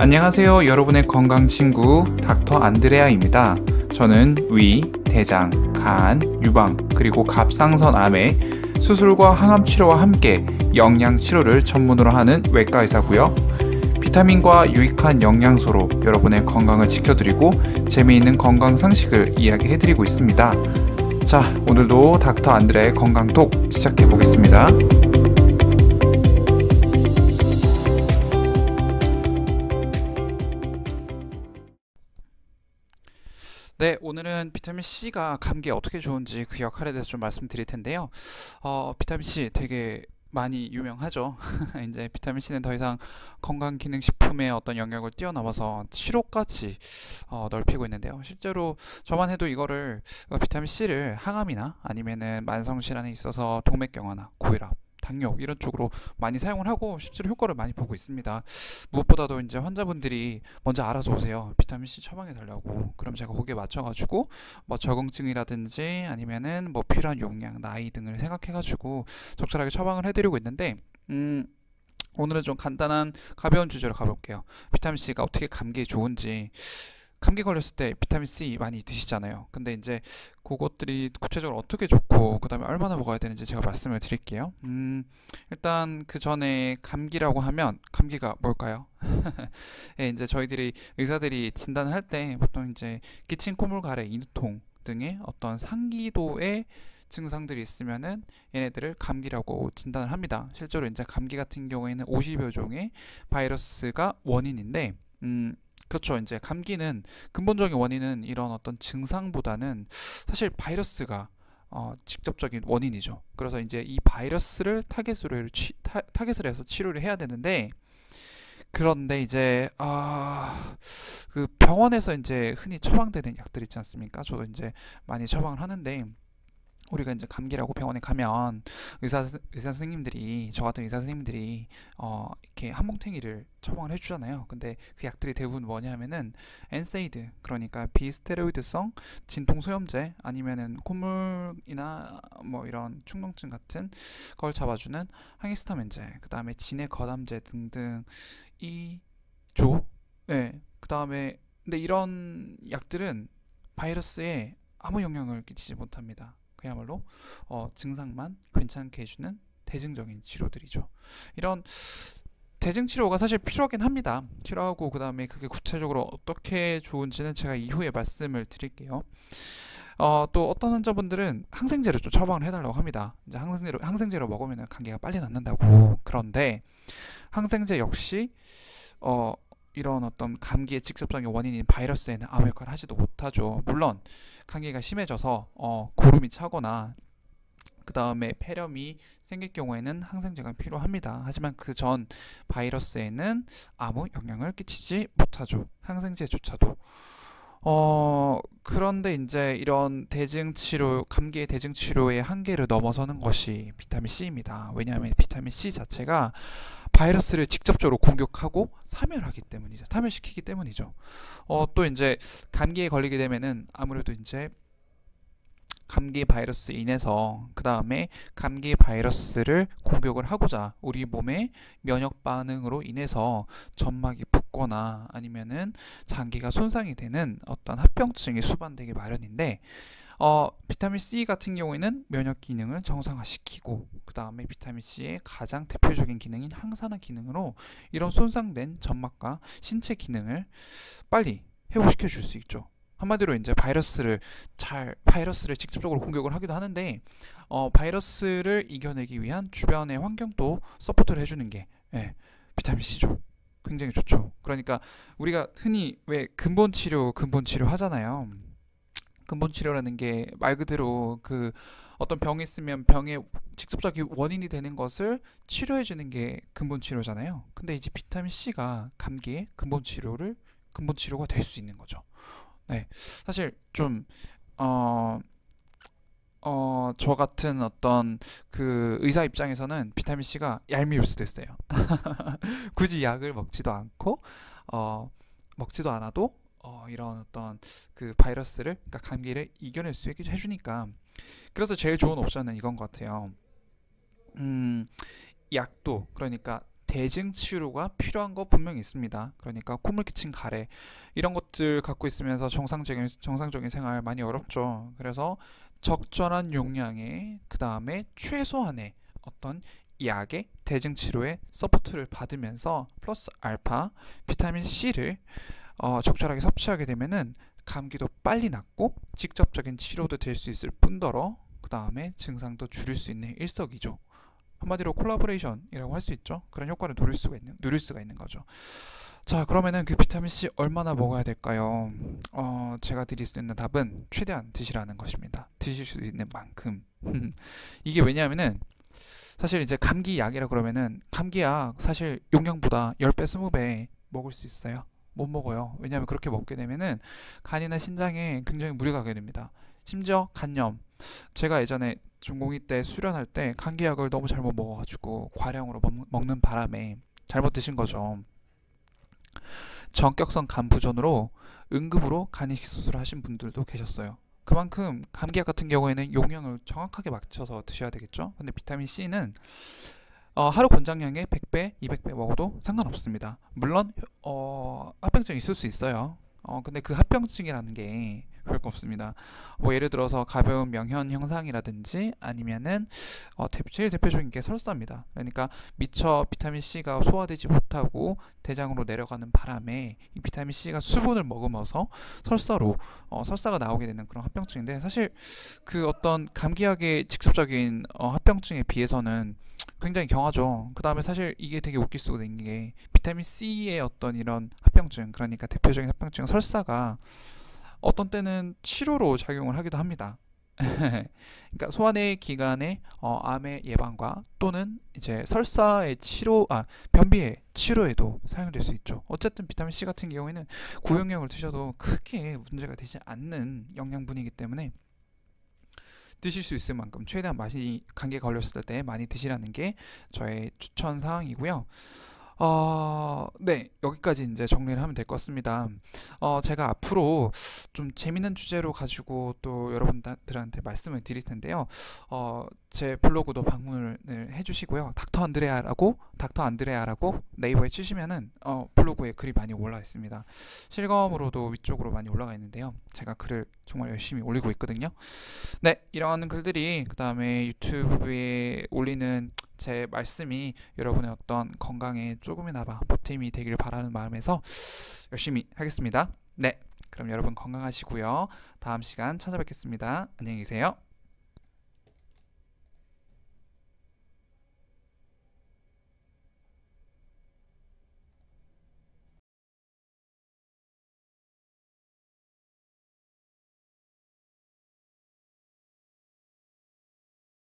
안녕하세요. 여러분의 건강 친구 닥터 안드레아입니다. 저는 위, 대장, 간, 유방, 그리고 갑상선 암의 수술과 항암 치료와 함께 영양 치료를 전문으로 하는 외과 의사고요. 비타민과 유익한 영양소로 여러분의 건강을 지켜드리고 재미있는 건강 상식을 이야기해드리고 있습니다. 자, 오늘도 닥터 안드레의 건강톡 시작해 보겠습니다. 네, 오늘은 비타민C가 감기에 어떻게 좋은지 그 역할에 대해서 좀 말씀드릴 텐데요. 비타민C 되게 많이 유명하죠. 이제 비타민C는 더 이상 건강기능식품의 어떤 영역을 뛰어넘어서 치료까지 넓히고 있는데요. 실제로 저만 해도 이거를 비타민C를 항암이나 아니면은 만성질환에 있어서 동맥경화나 고혈압, 당뇨 이런 쪽으로 많이 사용을 하고 실제로 효과를 많이 보고 있습니다. 무엇보다도 이제 환자분들이 먼저 알아서 오세요. 비타민C 처방해 달라고. 그럼 제가 거기에 맞춰가지고 뭐 적응증이라든지 아니면은 뭐 필요한 용량, 나이 등을 생각해가지고 적절하게 처방을 해드리고 있는데 오늘은 좀 간단한 가벼운 주제로 가볼게요. 비타민C가 어떻게 감기에 좋은지. 감기 걸렸을 때 비타민C 많이 드시잖아요. 근데 이제 그것들이 구체적으로 어떻게 좋고 그 다음에 얼마나 먹어야 되는지 제가 말씀을 드릴게요. 일단 그 전에 감기라고 하면 감기가 뭘까요? 예, 이제 저희들이 의사들이 진단을 할 때 보통 이제 기침, 콧물, 가래, 인후통 등의 어떤 상기도의 증상들이 있으면은 얘네들을 감기라고 진단을 합니다. 실제로 이제 감기 같은 경우에는 50여 종의 바이러스가 원인인데 그렇죠. 이제 감기는 근본적인 원인은 이런 어떤 증상보다는 사실 바이러스가 직접적인 원인이죠. 그래서 이제 이 바이러스를 타겟을 해서 치료를 해야 되는데 그런데 이제 그 병원에서 이제 흔히 처방되는 약들 있지 않습니까? 저도 이제 많이 처방을 하는데 우리가 이제 감기라고 병원에 가면 의사 선생님들이 저 같은 의사 선생님들이 이렇게 한 뭉탱이를 처방을 해주잖아요. 근데 그 약들이 대부분 뭐냐면은 엔세이드, 그러니까 비스테로이드성 진통 소염제, 아니면은 콧물이나 뭐 이런 충농증 같은 걸 잡아주는 항히스타민제, 그 다음에 진해 거담제 등등 이죠. 네, 그 다음에 근데 이런 약들은 바이러스에 아무 영향을 끼치지 못합니다. 그야말로 증상만 괜찮게 해주는 대증적인 치료들이죠. 이런 대증 치료가 사실 필요하긴 합니다. 필요하고 그 다음에 그게 구체적으로 어떻게 좋은지는 제가 이후에 말씀을 드릴게요. 또 어떤 환자분들은 항생제를 좀 처방을 해달라고 합니다. 이제 항생제로 먹으면 감기가 빨리 낫는다고. 그런데 항생제 역시 이런 어떤 감기의 직접적인 원인인 바이러스에는 아무 역할을 하지도 못하죠. 물론 감기가 심해져서 고름이 차거나 그 다음에 폐렴이 생길 경우에는 항생제가 필요합니다. 하지만 그 전 바이러스에는 아무 영향을 끼치지 못하죠. 항생제조차도. 그런데 이제 이런 대증치료, 감기의 대증치료의 한계를 넘어서는 것이 비타민C입니다. 왜냐하면 비타민C 자체가 바이러스를 직접적으로 공격하고 사멸시키기 때문이죠. 또 이제 감기에 걸리게 되면은 아무래도 이제 감기 바이러스 인해서 그 다음에 감기 바이러스를 공격을 하고자 우리 몸의 면역 반응으로 인해서 점막이 붓거나 아니면은 장기가 손상이 되는 어떤 합병증이 수반되기 마련인데 비타민C 같은 경우에는 면역 기능을 정상화시키고 그 다음에 비타민C의 가장 대표적인 기능인 항산화 기능으로 이런 손상된 점막과 신체 기능을 빨리 회복시켜 줄 수 있죠. 한마디로 이제 바이러스를 직접적으로 공격을 하기도 하는데 바이러스를 이겨내기 위한 주변의 환경도 서포트를 해주는 게 비타민C죠. 굉장히 좋죠. 그러니까 우리가 흔히 왜 근본 치료 하잖아요. 근본 치료라는 게 말 그대로 그 어떤 병이 있으면 병의 직접적인 원인이 되는 것을 치료해 주는 게 근본 치료잖아요. 근데 이제 비타민 C가 감기의 근본 치료가 될 수 있는 거죠. 네. 사실 좀 저 같은 어떤 그 의사 입장에서는 비타민 C가 얄미울 수도 있어요. 굳이 약을 먹지도 않고 먹지도 않아도 이런 어떤 그 바이러스를, 그러니까 감기를 이겨낼 수 있게 해주니까. 그래서 제일 좋은 옵션은 이건 것 같아요. 약도, 그러니까 대증 치료가 필요한 거 분명히 있습니다. 그러니까 콧물 끼친 가래 이런 것들 갖고 있으면서 정상적인 생활 많이 어렵죠. 그래서 적절한 용량의 그 다음에 최소한의 어떤 약의 대증 치료의 서포트를 받으면서 플러스 알파 비타민 C를 적절하게 섭취하게 되면은 감기도 빨리 낫고 직접적인 치료도 될 수 있을 뿐더러 그 다음에 증상도 줄일 수 있는 일석이조. 한마디로 콜라보레이션이라고 할 수 있죠. 그런 효과를 누릴 수가 있는 거죠. 자, 그러면은 그 비타민 C 얼마나 먹어야 될까요? 제가 드릴 수 있는 답은 최대한 드시라는 것입니다. 드실 수 있는 만큼. 이게 왜냐하면은 사실 이제 감기약이라 그러면은 감기약 사실 용량보다 10배, 20배 먹을 수 있어요. 못 먹어요. 왜냐하면 그렇게 먹게 되면은 간이나 신장에 굉장히 무리가 가게 됩니다. 심지어 간염. 제가 예전에 전공의 때 수련할 때 감기약을 너무 잘못 먹어가지고 과량으로 먹는 바람에 잘못 드신 거죠. 전격성 간 부전으로 응급으로 간이식 수술을 하신 분들도 계셨어요. 그만큼 감기약 같은 경우에는 용량을 정확하게 맞춰서 드셔야 되겠죠. 근데 비타민 C는 하루 권장량의 100배, 200배 먹어도 상관없습니다. 물론 합병증이 있을 수 있어요. 근데 그 합병증이라는 게 별거 없습니다. 뭐 예를 들어서 가벼운 명현 형상이라든지 아니면은 제일 대표적인 게 설사입니다. 그러니까 미처 비타민 C가 소화되지 못하고 대장으로 내려가는 바람에 이 비타민 C가 수분을 머금어서 설사가 나오게 되는 그런 합병증인데, 사실 그 어떤 감기약의 직접적인 합병증에 비해서는 굉장히 경하죠. 그 다음에 사실 이게 되게 웃길 수가 있는 게 비타민 C의 어떤 이런 합병증, 그러니까 대표적인 합병증 설사가 어떤 때는 치료로 작용을 하기도 합니다. 그러니까 소화내 기관의 암의 예방과 또는 이제 설사의 변비의 치료에도 사용될 수 있죠. 어쨌든 비타민 C 같은 경우에는 고용량을 드셔도 크게 문제가 되지 않는 영양분이기 때문에 드실 수 있을 만큼 최대한 감기에 걸렸을 때 많이 드시라는 게 저의 추천 사항이고요. 네, 여기까지 이제 정리를 하면 될 것 같습니다. 제가 앞으로 좀 재밌는 주제로 가지고 또 여러분들한테 말씀을 드릴 텐데요. 제 블로그도 방문을 해주시고요. 닥터 안드레아라고 네이버에 치시면은 블로그에 글이 많이 올라 있습니다. 실검으로도 위쪽으로 많이 올라가 있는데요. 제가 글을 정말 열심히 올리고 있거든요. 네, 이런 글들이 그 다음에 유튜브에 올리는 제 말씀이 여러분의 어떤 건강에 조금이나마 보탬이 되길 바라는 마음에서 열심히 하겠습니다. 네, 그럼 여러분 건강하시고요. 다음 시간 찾아뵙겠습니다. 안녕히 계세요.